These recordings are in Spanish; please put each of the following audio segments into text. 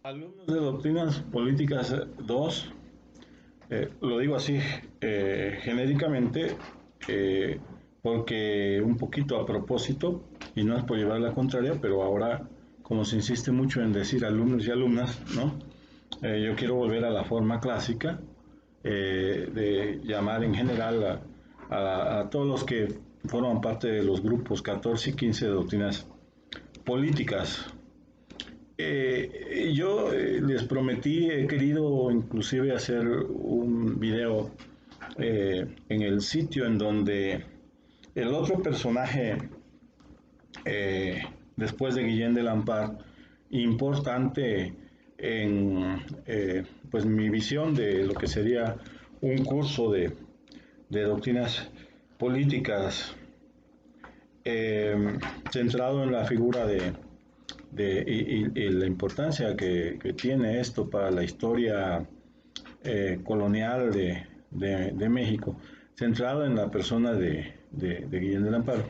Alumnos de Doctrinas Políticas 2, lo digo así genéricamente, eh, porque un poquito a propósito, y no es por llevar la contraria, pero ahora, como se insiste mucho en decir alumnos y alumnas, ¿no? Yo quiero volver a la forma clásica de llamar en general a todos los que forman parte de los grupos 14 y 15 de doctrinas políticas. Yo les prometí, he querido inclusive hacer un video en el sitio en donde el otro personaje, eh, después de Guillén de Lampard, importante en pues mi visión de lo que sería un curso de doctrinas políticas centrado en la figura y la importancia que, tiene esto para la historia colonial de México, centrado en la persona de Guillén de Amparo.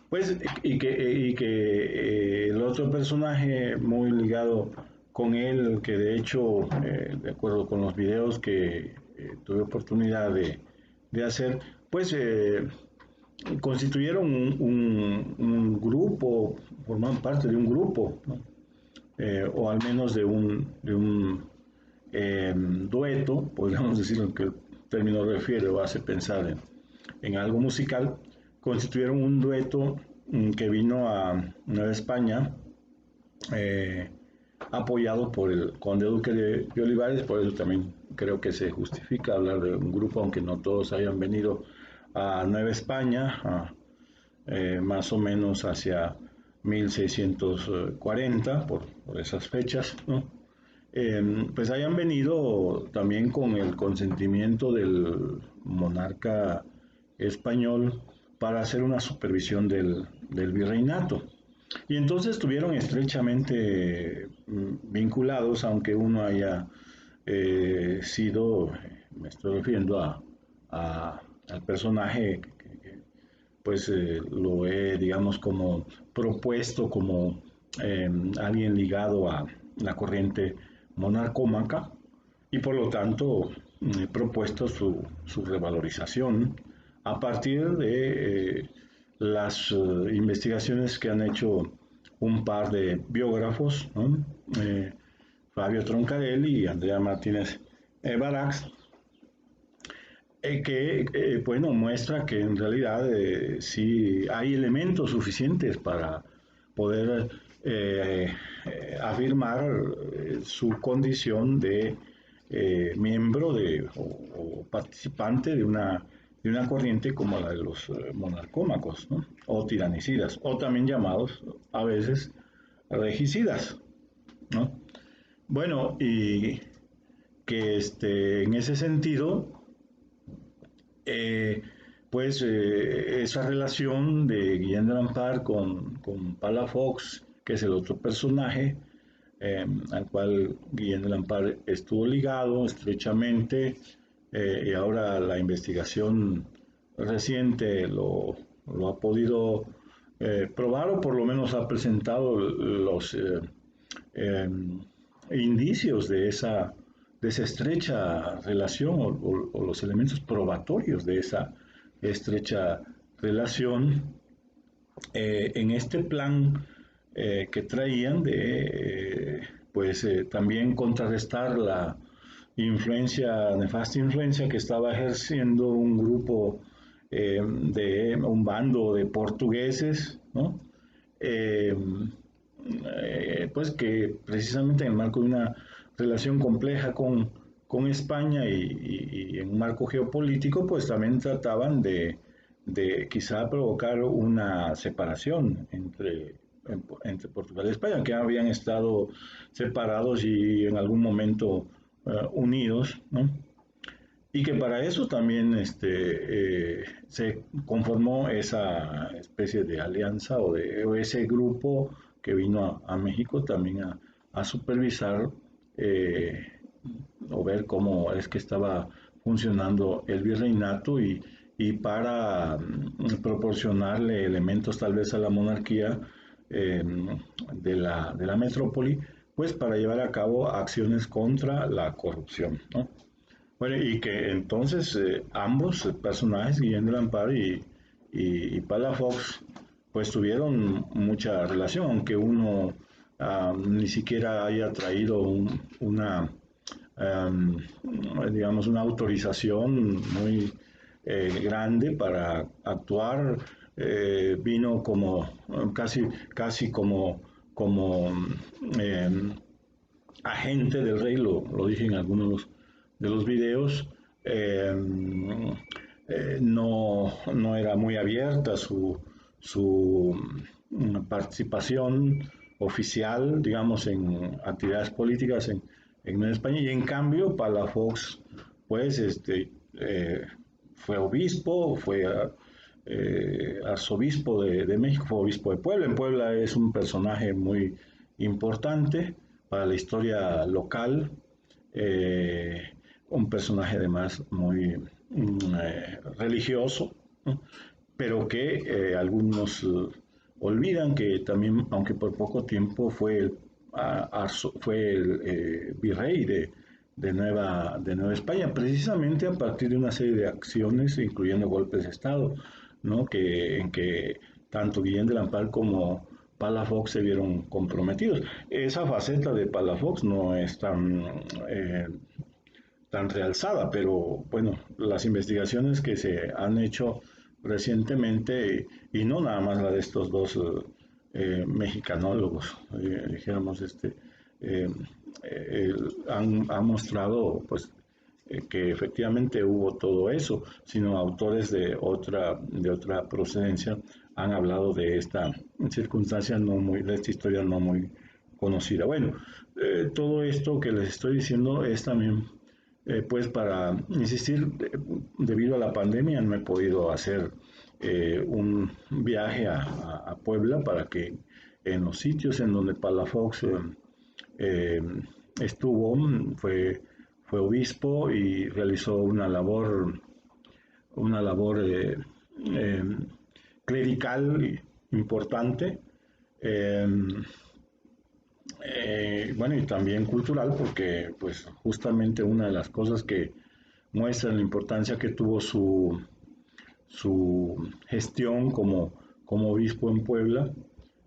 Pues, y que el otro personaje muy ligado con él, que de hecho, de acuerdo con los videos que tuve oportunidad de hacer, pues constituyeron un grupo, formaban parte de un grupo, ¿no? O al menos de un dueto, podríamos decir, en que el término refiere o hace pensar en algo musical, constituyeron un dueto que vino a Nueva España, eh, apoyado por el conde duque de Olivares. Por eso también creo que se justifica hablar de un grupo, aunque no todos hayan venido a Nueva España, más o menos hacia 1640, por esas fechas, ¿no? Pues hayan venido también con el consentimiento del monarca español para hacer una supervisión del virreinato. Y entonces estuvieron estrechamente vinculados, aunque uno haya sido, me estoy refiriendo al personaje pues lo he, digamos, como propuesto como alguien ligado a la corriente monarcómaca, y por lo tanto he propuesto su revalorización a partir de las investigaciones que han hecho un par de biógrafos, ¿no? Fabio Troncarelli y Andrea Martínez Barax, que bueno, muestra que en realidad sí hay elementos suficientes para poder afirmar su condición de miembro o participante de una corriente como la de los monarcómacos, ¿no? O tiranicidas, o también llamados a veces regicidas, ¿no? Bueno, y que en ese sentido, eh, pues esa relación de Guillén de Lampard con Palafox, que es el otro personaje al cual Guillén de Lampard estuvo ligado estrechamente, y ahora la investigación reciente lo ha podido probar, o por lo menos ha presentado los eh, indicios de esa estrecha relación, o los elementos probatorios de esa estrecha relación, en este plan que traían de pues también contrarrestar la nefasta influencia que estaba ejerciendo un grupo de un bando de portugueses, ¿no? Eh, pues que precisamente en el marco de una relación compleja con España, y en un marco geopolítico, pues también trataban de quizá provocar una separación entre Portugal y España, que habían estado separados y en algún momento unidos, ¿no? Y que para eso también se conformó esa especie de alianza, o ese grupo que vino a México también a supervisar, eh, o ver cómo es que estaba funcionando el virreinato, y para proporcionarle elementos tal vez a la monarquía de la metrópoli, pues para llevar a cabo acciones contra la corrupción, ¿no? Bueno, y que entonces ambos personajes, Guillén de Lampard y Palafox, pues tuvieron mucha relación, aunque uno ni siquiera haya traído um, digamos, una autorización muy grande para actuar, vino como casi como eh, agente del rey, lo dije en algunos de los videos. No era muy abierta su participación oficial, digamos, en actividades políticas en España, y en cambio Palafox, pues, fue obispo, fue arzobispo de México, fue obispo de Puebla. En Puebla es un personaje muy importante para la historia local, eh, un personaje además muy religioso, ¿no? Pero que algunos olvidan que también, aunque por poco tiempo, fue el virrey de Nueva España, precisamente a partir de una serie de acciones, incluyendo golpes de Estado, ¿no? En que tanto Guillén de Lampard como Palafox se vieron comprometidos. Esa faceta de Palafox no es tan realzada, pero bueno, las investigaciones que se han hecho recientemente, y no nada más la de estos dos mexicanólogos, dijéramos, eh, han mostrado pues que efectivamente hubo todo eso, sino autores de otra procedencia han hablado de esta circunstancia de esta historia no muy conocida. Bueno, todo esto que les estoy diciendo es también pues para insistir, debido a la pandemia no he podido hacer un viaje a Puebla para que en los sitios en donde Palafox eh, estuvo, fue obispo y realizó una labor eh, clerical importante. Eh, bueno, y también cultural, porque pues justamente una de las cosas que muestran la importancia que tuvo su gestión como obispo en Puebla,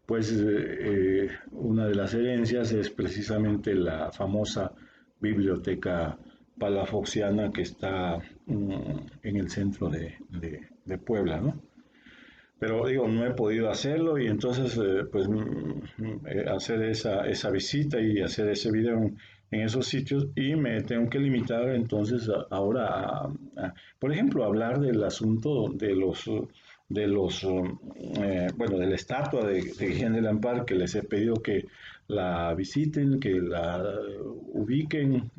pues una de las herencias es precisamente la famosa biblioteca palafoxiana que está en el centro de Puebla, ¿no? Pero digo, no he podido hacerlo y entonces pues hacer esa visita y hacer ese video en esos sitios, y me tengo que limitar entonces ahora por ejemplo, hablar del asunto bueno, de la estatua de Guillén de Lampard, que les he pedido que la visiten, que la ubiquen.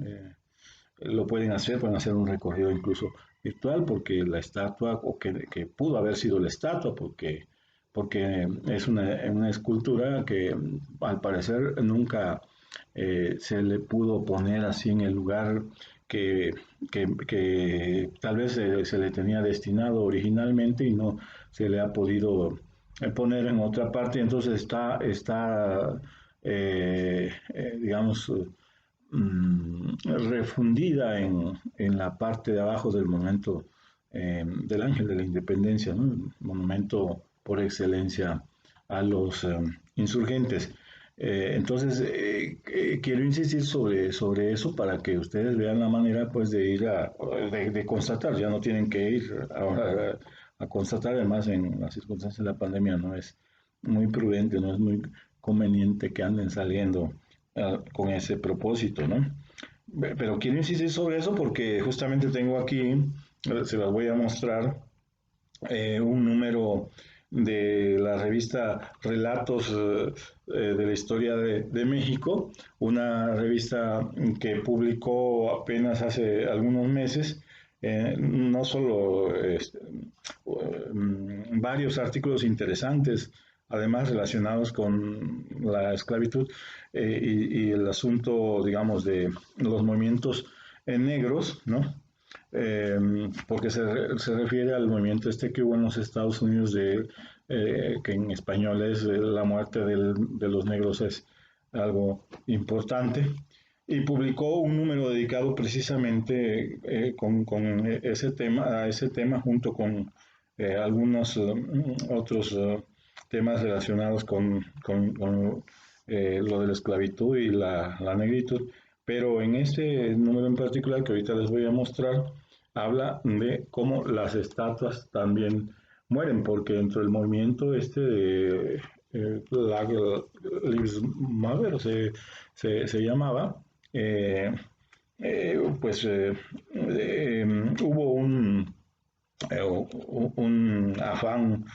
Pueden hacer un recorrido incluso virtual, porque la estatua, que pudo haber sido la estatua, porque es una escultura que al parecer nunca se le pudo poner así en el lugar que tal vez se le tenía destinado originalmente, y no se le ha podido poner en otra parte. Entonces digamos, refundida en la parte de abajo del monumento del Ángel de la Independencia, ¿no? El monumento por excelencia a los insurgentes. Entonces, quiero insistir sobre eso para que ustedes vean la manera, pues, de ir de constatar. Ya no tienen que ir ahora a constatar. Además, en las circunstancias de la pandemia no es muy prudente, no es muy conveniente que anden saliendo con ese propósito, ¿no? Pero quiero insistir sobre eso porque justamente tengo aquí, se las voy a mostrar, un número de la revista Relatos de la Historia de México, una revista que publicó apenas hace algunos meses, no solo varios artículos interesantes, además relacionados con la esclavitud y el asunto, digamos, de los movimientos negros, ¿no? Porque se refiere al movimiento que hubo en los Estados Unidos, que en español es la muerte de los negros es algo importante, y publicó un número dedicado precisamente con a ese tema junto con algunos otros temas relacionados con lo de la esclavitud y la negritud. Pero en este número en particular que ahorita les voy a mostrar, habla de cómo las estatuas también mueren, porque dentro del movimiento este de Black Lives Matter se llamaba, eh, pues hubo un afán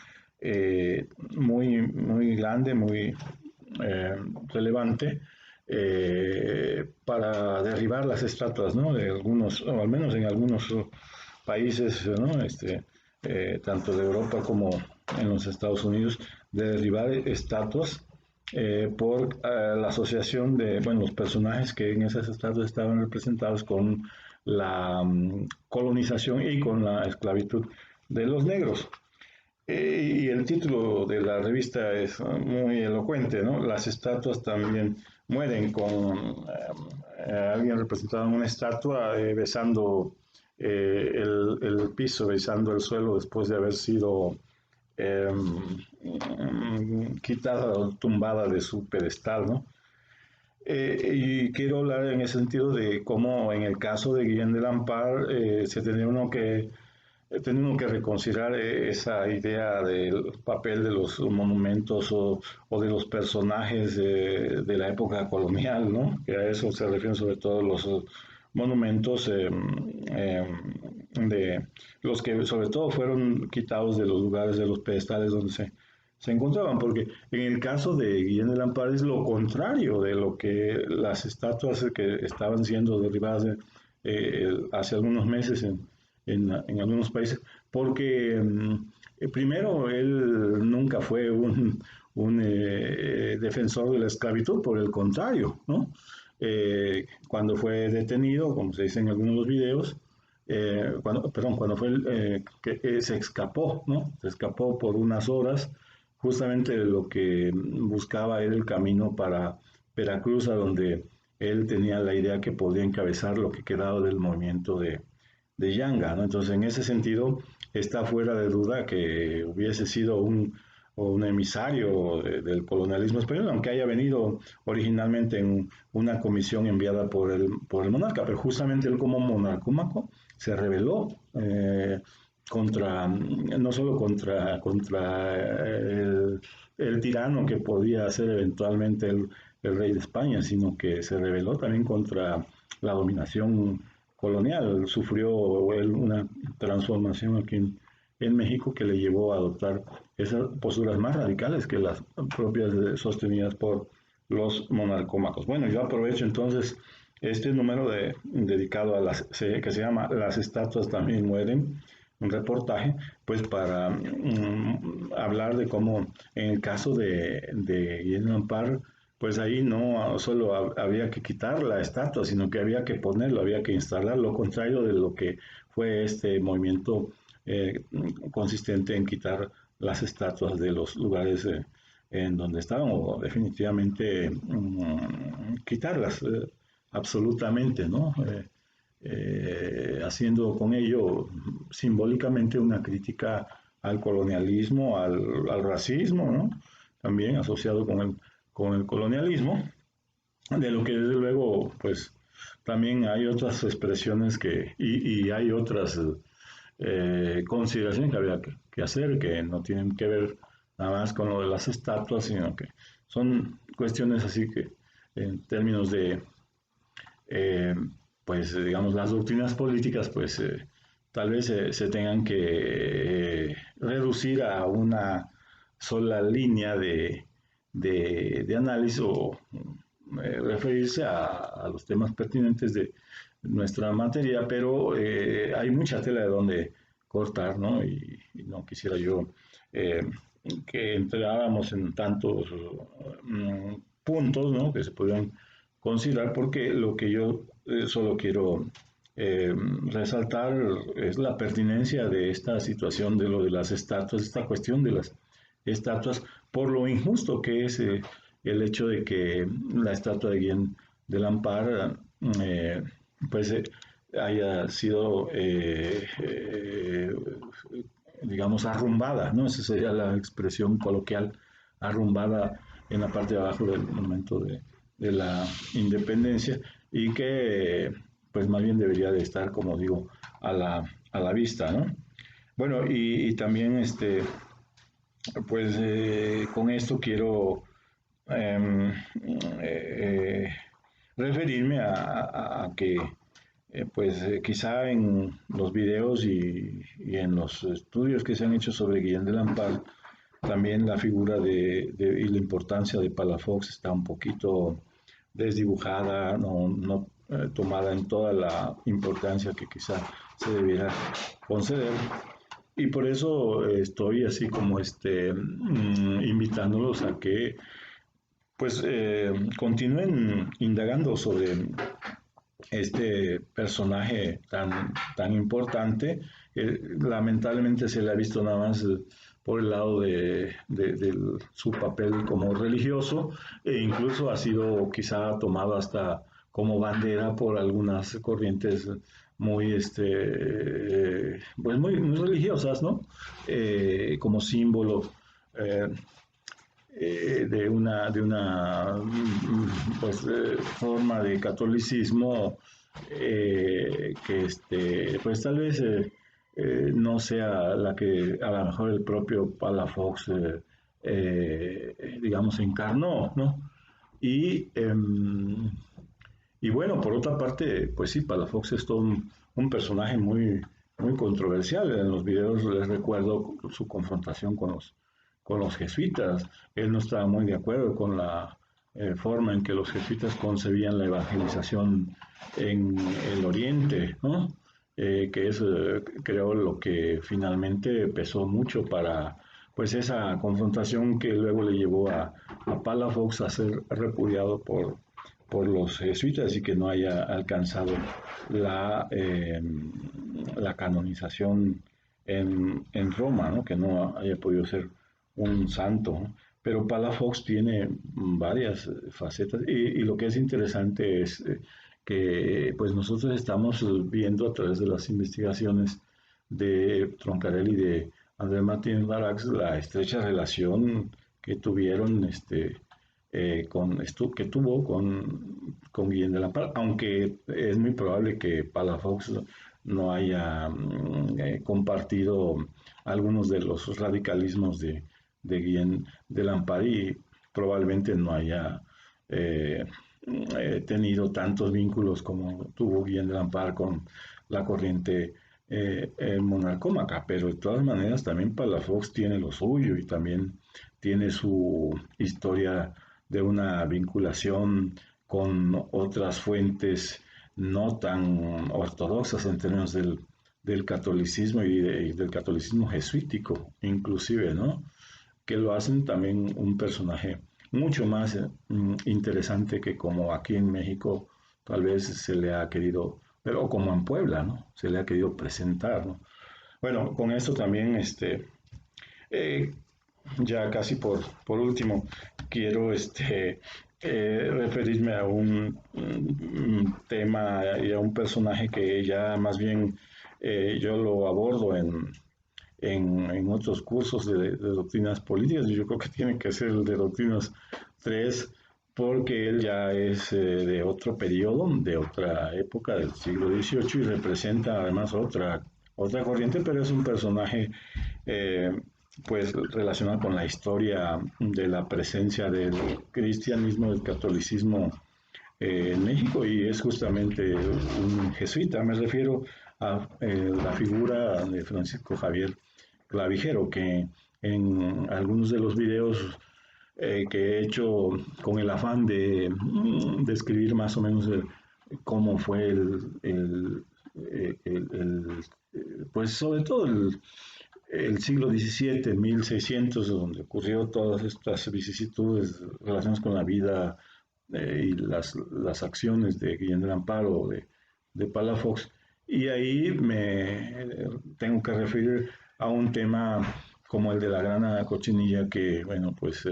muy grande, muy relevante para derribar las estatuas, ¿no? De algunos, o al menos en algunos países, ¿no? Tanto de Europa como en los Estados Unidos, de derribar estatuas por la asociación de, bueno, los personajes que en esas estatuas estaban representados con la colonización y con la esclavitud de los negros. Y el título de la revista es muy elocuente, ¿no? Las estatuas también mueren, con alguien representado en una estatua besando el piso, besando el suelo después de haber sido eh, quitada o tumbada de su pedestal, ¿no? Y quiero hablar en ese sentido de cómo en el caso de Guillén de Lampard se tiene uno que reconsiderar esa idea del papel de los monumentos o de los personajes de la época colonial, ¿no? Que a eso se refieren sobre todo los monumentos de los que sobre todo fueron quitados de los lugares, de los pedestales donde se encontraban, porque en el caso de Guillén de Lampard es lo contrario de lo que las estatuas que estaban siendo derribadas hace algunos meses en algunos países, porque primero él nunca fue un defensor de la esclavitud, por el contrario, ¿no? Cuando fue detenido, como se dice en algunos de los videos, cuando fue que se escapó, ¿no? Se escapó por unas horas, justamente lo que buscaba era el camino para Veracruz, a donde él tenía la idea que podía encabezar lo que quedaba del movimiento de Yanga, ¿no? Entonces, en ese sentido, está fuera de duda que hubiese sido un emisario del colonialismo español, aunque haya venido originalmente en una comisión enviada por el monarca, pero justamente él como monarcúmaco se rebeló no solo contra el tirano que podía ser eventualmente el rey de España, sino que se rebeló también contra la dominación colonial. Sufrió él una transformación aquí en México que le llevó a adoptar esas posturas más radicales que las propias sostenidas por los monarcómacos. Bueno, yo aprovecho entonces este número dedicado a que se llama Las estatuas también mueren, un reportaje, pues para hablar de cómo en el caso de Guillén Ampar, pues ahí no solo había que quitar la estatua, sino que había que ponerlo, había que instalar, lo contrario de lo que fue este movimiento consistente en quitar las estatuas de los lugares en donde estaban, o definitivamente quitarlas absolutamente, ¿no? Haciendo con ello simbólicamente una crítica al colonialismo, al racismo, ¿no? También asociado con el colonialismo, de lo que desde luego, pues también hay otras expresiones y hay otras consideraciones que habría que hacer, que no tienen que ver nada más con lo de las estatuas, sino que son cuestiones así que en términos de eh, pues digamos, las doctrinas políticas, pues tal vez se tengan que reducir a una sola línea de análisis o referirse a los temas pertinentes de nuestra materia, pero hay mucha tela de donde cortar, ¿no? Y no quisiera yo eh, que entráramos en tantos puntos, ¿no? Que se podrían considerar, porque lo que yo solo quiero resaltar es la pertinencia de esta situación de lo de las estatuas, esta cuestión de las estatuas, por lo injusto que es el hecho de que la estatua de Guillén de Lampar pues haya sido, digamos, arrumbada, ¿no? Esa sería la expresión coloquial, arrumbada en la parte de abajo del monumento de la independencia y que, pues más bien debería de estar, como digo, a la vista, ¿no? Bueno, y también, pues con esto quiero eh, eh, referirme a que pues quizá en los videos y en los estudios que se han hecho sobre Guillén de Lampar, también la figura y la importancia de Palafox está un poquito desdibujada, no tomada en toda la importancia que quizá se debiera conceder. Y por eso estoy así como invitándolos a que pues continúen indagando sobre este personaje tan importante. Lamentablemente se le ha visto nada más por el lado de su papel como religioso e incluso ha sido quizá tomado hasta como bandera por algunas corrientes muy, pues muy religiosas, ¿no? Como símbolo eh, de una pues, forma de catolicismo que pues tal vez no sea la que a lo mejor el propio Palafox digamos encarnó, ¿no? Y, y bueno, por otra parte, pues sí, Palafox es todo un personaje muy controversial. En los videos les recuerdo su confrontación con los jesuitas. Él no estaba muy de acuerdo con la forma en que los jesuitas concebían la evangelización en el Oriente, ¿no? Que es, creo, lo que finalmente pesó mucho para pues esa confrontación que luego le llevó a Palafox a ser repudiado por los jesuitas y que no haya alcanzado la canonización en Roma, ¿no? Que no haya podido ser un santo, ¿no? Pero Palafox tiene varias facetas y lo que es interesante es que pues nosotros estamos viendo a través de las investigaciones de Troncarelli y de André Martínez Larax la estrecha relación que tuvieron que tuvo con Guillén de Lampar, aunque es muy probable que Palafox no haya compartido algunos de los radicalismos de Guillén de Lampar y probablemente no haya eh, tenido tantos vínculos como tuvo Guillén de Lampar con la corriente monarcómaca, pero de todas maneras también Palafox tiene lo suyo y también tiene su historia de una vinculación con otras fuentes no tan ortodoxas en términos del catolicismo y del catolicismo jesuítico, inclusive, ¿no? Que lo hacen también un personaje mucho más interesante que como aquí en México tal vez se le ha querido, pero como en Puebla, ¿no? Se le ha querido presentar, ¿no? Bueno, con esto también, eh, ya casi por último, quiero referirme a un tema y a un personaje que ya más bien yo lo abordo en otros cursos de doctrinas políticas. Yo creo que tiene que ser el de doctrinas 3 porque él ya es de otro periodo, de otra época del siglo XVIII y representa además otra corriente, pero es un personaje eh, pues relacionado con la historia de la presencia del cristianismo, del catolicismo en México y es justamente un jesuita. Me refiero a la figura de Francisco Javier Clavijero, que en algunos de los videos que he hecho con el afán de describir más o menos cómo fue pues sobre todo el siglo XVII, 1600, donde ocurrió todas estas vicisitudes relacionadas con la vida y las acciones de Guillén del Amparo, de Palafox. Y ahí me tengo que referir a un tema como el de la grana cochinilla, que, bueno, pues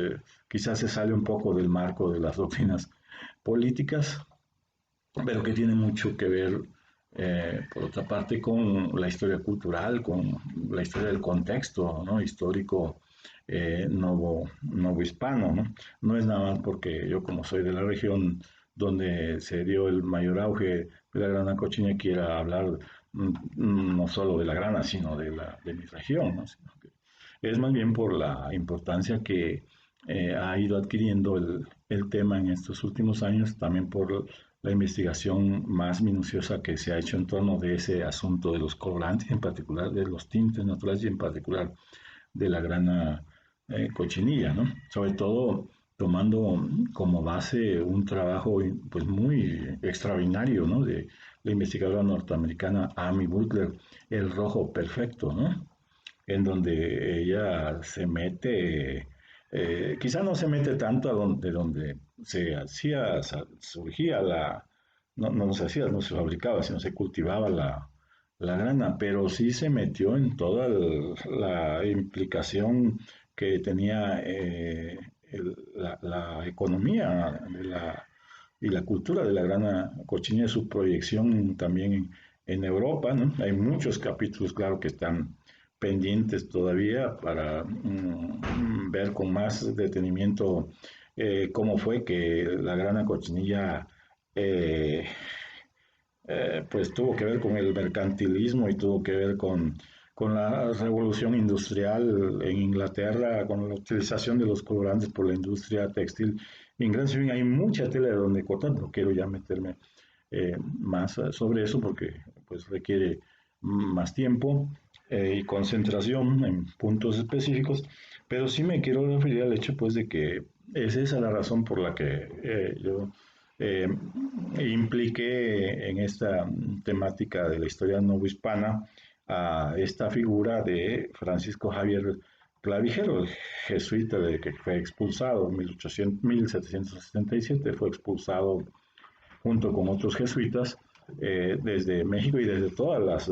quizás se sale un poco del marco de las doctrinas políticas, pero que tiene mucho que ver, por otra parte, con la historia cultural, con la historia del contexto, ¿no? Histórico, novohispano, ¿no? No es nada más porque yo, como soy de la región donde se dio el mayor auge de la grana cochiña, quiera hablar no solo de la grana, sino de mi región, ¿no? Sino que es más bien por la importancia que ha ido adquiriendo el tema en estos últimos años, también por la investigación más minuciosa que se ha hecho en torno de ese asunto de los colorantes, en particular de los tintes naturales y en particular de la grana cochinilla, ¿no? Sobre todo tomando como base un trabajo pues muy extraordinario, ¿no? De la investigadora norteamericana Amy Butler, El Rojo Perfecto, ¿no? En donde ella se mete, quizá no se mete tanto a donde se hacía, surgía no se hacía, no se fabricaba, sino se cultivaba la grana, pero sí se metió en toda la implicación que tenía la economía y la cultura de la grana cochiña, su proyección también en Europa, ¿no? Hay muchos capítulos, claro, que están pendientes todavía para ver con más detenimiento cómo fue que la grana cochinilla eh, pues tuvo que ver con el mercantilismo y tuvo que ver con la revolución industrial en Inglaterra, con la utilización de los colorantes por la industria textil inglesa. En fin, hay mucha tela de donde cortar, no quiero ya meterme más sobre eso porque pues requiere más tiempo y concentración en puntos específicos, pero sí me quiero referir al hecho pues de que es esa la razón por la que yo eh, impliqué en esta temática de la historia novohispana a esta figura de Francisco Javier Clavijero, el jesuita de que fue expulsado en 1767, fue expulsado junto con otros jesuitas desde México y desde todas las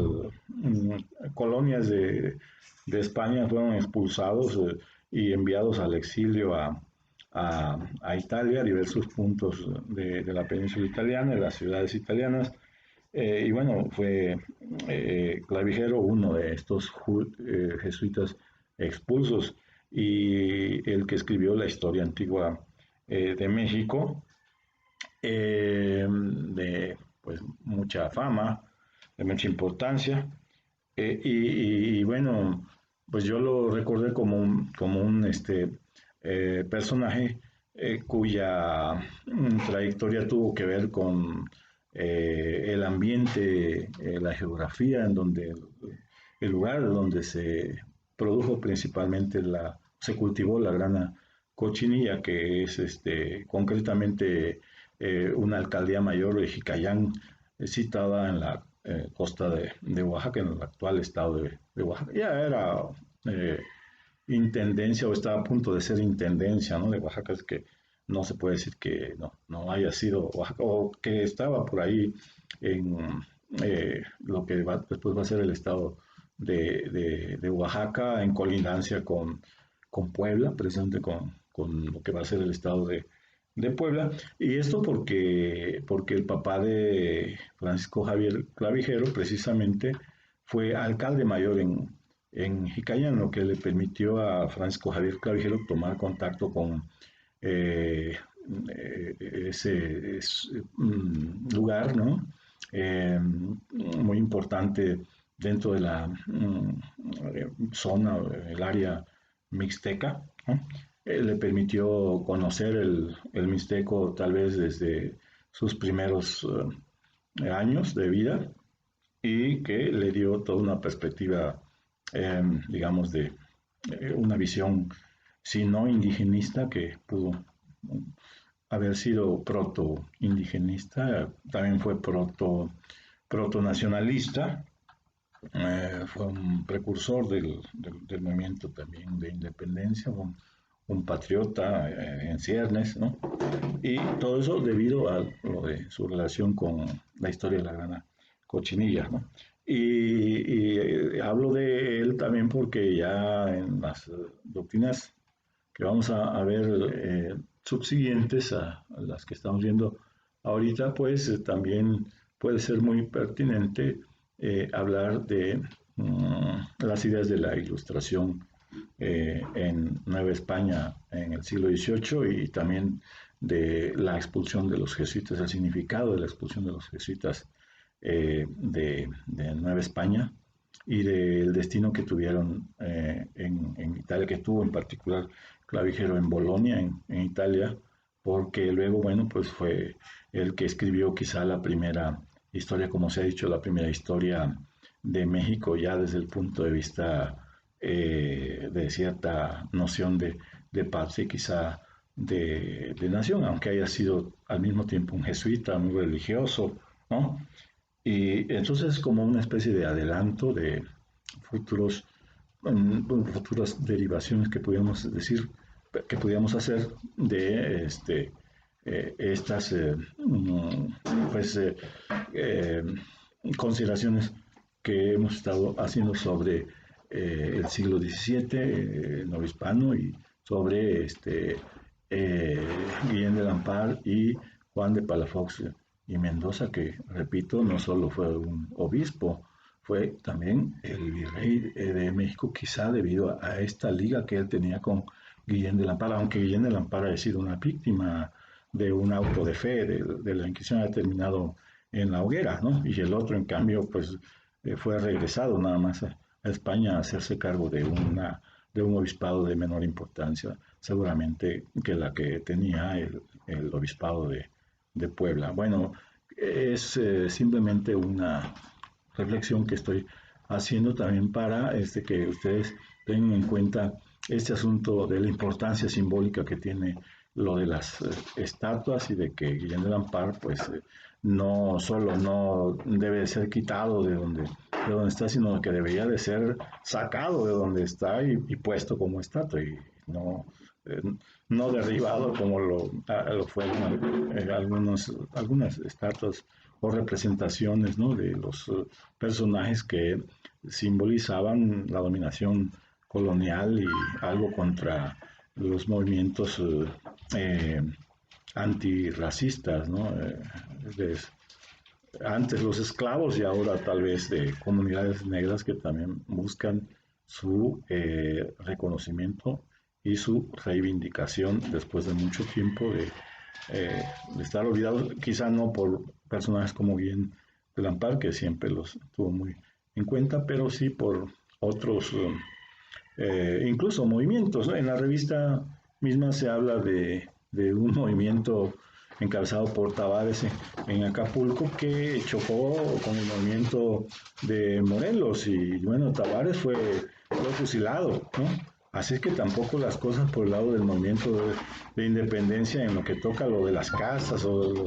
colonias de España fueron expulsados y enviados al exilio a Italia, a diversos puntos de la península italiana, de las ciudades italianas. Y bueno, fue Clavijero uno de estos jesuitas expulsos y el que escribió la historia antigua de México, de pues mucha fama, de mucha importancia. Y bueno, pues yo lo recordé como un personaje cuya trayectoria tuvo que ver con el ambiente, la geografía, en donde el lugar donde se produjo principalmente se cultivó la grana cochinilla, que es concretamente una alcaldía mayor de Jicayán, citada en la costa de Oaxaca, en el actual estado de Oaxaca. Ya era eh, intendencia o estaba a punto de ser intendencia, ¿no? De Oaxaca, es que no se puede decir que no haya sido Oaxaca o que estaba por ahí en lo que después va a ser el estado de Oaxaca en colindancia con Puebla, precisamente con lo que va a ser el estado de Puebla. Y esto porque el papá de Francisco Javier Clavijero precisamente fue alcalde mayor en Jicayán, lo que le permitió a Francisco Javier Clavijero tomar contacto con eh, ese lugar, ¿no? Muy importante dentro de la zona, el área mixteca, ¿no? Le permitió conocer el mixteco tal vez desde sus primeros años de vida y que le dio toda una perspectiva, digamos, de una visión, si no indigenista, que pudo haber sido proto-indigenista, también fue proto-nacionalista, fue un precursor del movimiento también de independencia, un patriota en ciernes, ¿no? Y todo eso debido a lo de su relación con la historia de la grana cochinilla, ¿no? Y hablo de él también porque ya en las doctrinas que vamos a ver subsiguientes a las que estamos viendo ahorita, pues también puede ser muy pertinente hablar de las ideas de la ilustración en Nueva España en el siglo XVIII y también de la expulsión de los jesuitas, el significado de la expulsión de los jesuitas de Nueva España y del destino que tuvieron en Italia, que tuvo en particular Clavijero en Bolonia, en Italia, porque luego, bueno, pues fue el que escribió quizá la primera historia, como se ha dicho, la primera historia de México, ya desde el punto de vista de cierta noción de patria y quizá de nación, aunque haya sido al mismo tiempo un jesuita muy religioso, ¿no? Y entonces como una especie de adelanto de futuros, futuras derivaciones que pudiéramos decir, que pudiéramos hacer de estas pues, eh, consideraciones que hemos estado haciendo sobre el siglo XVII, el novohispano, y sobre Guillén de Lampar y Juan de Palafox y Mendoza, que, repito, no solo fue un obispo, fue también el virrey de México, quizá debido a esta liga que él tenía con Guillén de Lampara, aunque Guillén de Lampara ha sido una víctima de un auto de fe de la Inquisición, ha terminado en la hoguera, ¿no? Y el otro, en cambio, pues fue regresado nada más a España a hacerse cargo de un obispado de menor importancia, seguramente que la que tenía el obispado de Puebla. Bueno, es simplemente una reflexión que estoy haciendo también para que ustedes tengan en cuenta este asunto de la importancia simbólica que tiene lo de las estatuas y de que Guillén de Lampar pues no solo no debe ser quitado de donde está, sino que debería de ser sacado de donde está y puesto como estatua y no, eh, no derribado como lo fueron algunas estatuas o representaciones, ¿no? De los personajes que simbolizaban la dominación colonial y algo contra los movimientos antirracistas, ¿no? Antes los esclavos y ahora tal vez de comunidades negras que también buscan su reconocimiento y su reivindicación después de mucho tiempo de estar olvidados, quizá no por personajes como Guillén de Lampar, que siempre los tuvo muy en cuenta, pero sí por otros, incluso movimientos, ¿no? En la revista misma se habla de un movimiento encabezado por Tavares en Acapulco que chocó con el movimiento de Morelos y bueno, Tavares fue fusilado, ¿no? Así es que tampoco las cosas por el lado del movimiento de independencia en lo que toca lo de las casas o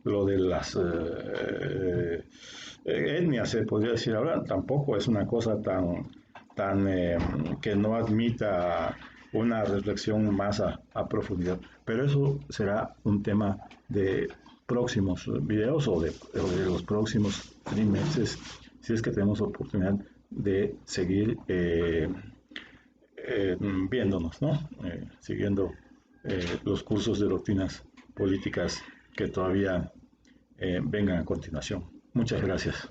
lo de las etnias, se podría decir ahora, tampoco es una cosa tan que no admita una reflexión más a profundidad. Pero eso será un tema de próximos videos o de los próximos trimestres, si es que tenemos oportunidad de seguir viéndonos, ¿no? Siguiendo los cursos de doctrinas políticas que todavía vengan a continuación. Muchas gracias.